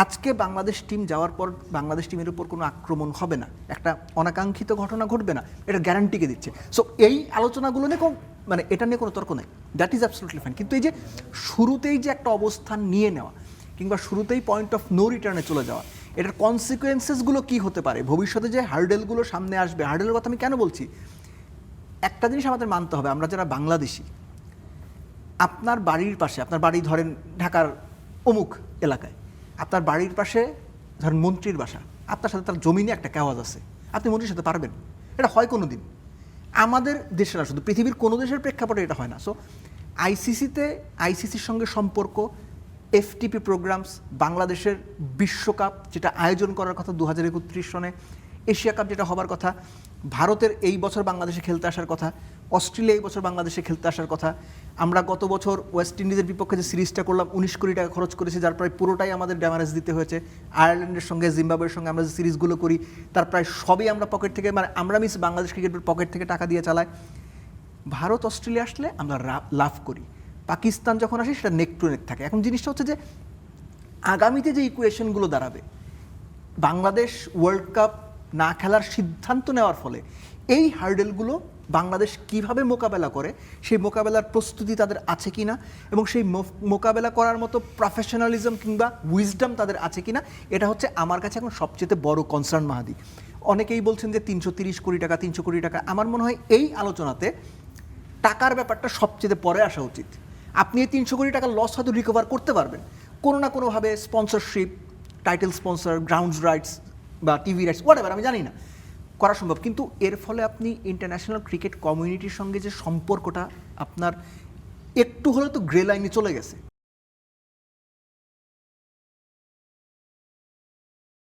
আজকে বাংলাদেশ টিম যাওয়ার পর বাংলাদেশ টিমের উপর কোনো আক্রমণ হবে না, একটা অনাকাঙ্ক্ষিত ঘটনা ঘটবে না, এটা গ্যারান্টিকে দিচ্ছে। সো এই আলোচনাগুলো নিয়ে মানে এটা নিয়ে কোনো তর্ক নেই, দ্যাট ইজ অ্যাবসলিউটলি ফাইন। কিন্তু এই যে শুরুতেই যে একটা অবস্থান নিয়ে নেওয়া কিংবা শুরুতেই পয়েন্ট অফ নো রিটার্নে চলে যাওয়া, এটার কনসিকুয়েন্সেসগুলো কী হতে পারে, ভবিষ্যতে যে হার্ডেলগুলো সামনে আসবে, হার্ডেলের কথা আমি কেন বলছি, একটা জিনিস আমাদের মানতে হবে, আমরা যারা বাংলাদেশি, আপনার বাড়ির পাশে, আপনার বাড়ি ধরেন ঢাকার অমুক এলাকায়, আপনার বাড়ির পাশে ধরেন মন্ত্রীর বাসা, আপনার সাথে তার জমিনে একটা কেওয়াজ আছে, আপনি মন্ত্রীর সাথে পারবেন? এটা হয় কোনো দিন? আমাদের দেশে না, শুধু পৃথিবীর কোনো দেশের প্রেক্ষাপটে এটা হয় না। সো আইসিসির সঙ্গে সম্পর্ক, এফটিপি প্রোগ্রামস, বাংলাদেশের বিশ্বকাপ যেটা আয়োজন করার কথা 2031 সনে, এশিয়া কাপ যেটা হবার কথা, ভারতের এই বছর বাংলাদেশে খেলতে আসার কথা, অস্ট্রেলিয়া এই বছর বাংলাদেশে খেলতে আসার কথা, আমরা গত বছর ওয়েস্ট ইন্ডিজের বিপক্ষে যে সিরিজটা করলাম 19 কোটি টাকা খরচ করেছি, যার প্রায় পুরোটাই আমাদের ড্যামারেজ দিতে হয়েছে। আয়ারল্যান্ডের সঙ্গে, জিম্বাবুয়ের সঙ্গে আমরা যে সিরিজগুলো করি তার প্রায় সবই আমরা পকেট থেকে, মানে আমরা বাংলাদেশ ক্রিকেটের পকেট থেকে টাকা দিয়ে চালাই। ভারত অস্ট্রেলিয়া আসলে আমরা লাভ করি, পাকিস্তান যখন আসে সেটা নেক টু নেক থাকে। এখন জিনিসটা হচ্ছে যে আগামীতে যে ইকুয়েশনগুলো দাঁড়াবে, বাংলাদেশ ওয়ার্ল্ড কাপ না খেলার সিদ্ধান্ত নেওয়ার ফলে এই হার্ডেলগুলো বাংলাদেশ কিভাবে মোকাবেলা করে, সেই মোকাবেলার প্রস্তুতি তাদের আছে কিনা, এবং সেই মোকাবেলা করার মতো প্রফেশনালিজম কিংবা উইজডম তাদের আছে কিনা, এটা হচ্ছে আমার কাছে এখন সবচেয়ে বড় কনসার্ন। মাহাদি, অনেকেই বলছেন যে 330 কোটি টাকা, 300 কোটি টাকা। আমার মনে হয় এই আলোচনাতে টাকার ব্যাপারটা সবচেয়ে পরে আসা উচিত। আপনি এই 300 কোটি টাকা লস হয়তো রিকভার করতে পারবেন কোনো না কোনোভাবে, sponsorship, title sponsor, grounds rights বা টিভি রাইটস, হোয়াটএভার, আমি জানি না, করা সম্ভব। কিন্তু এর ফলে আপনি ইন্টারন্যাশনাল ক্রিকেট কমিউনিটির সঙ্গে যে সম্পর্কটা আপনার একটু হলেও তো গ্রে লাইনে চলে গেছে।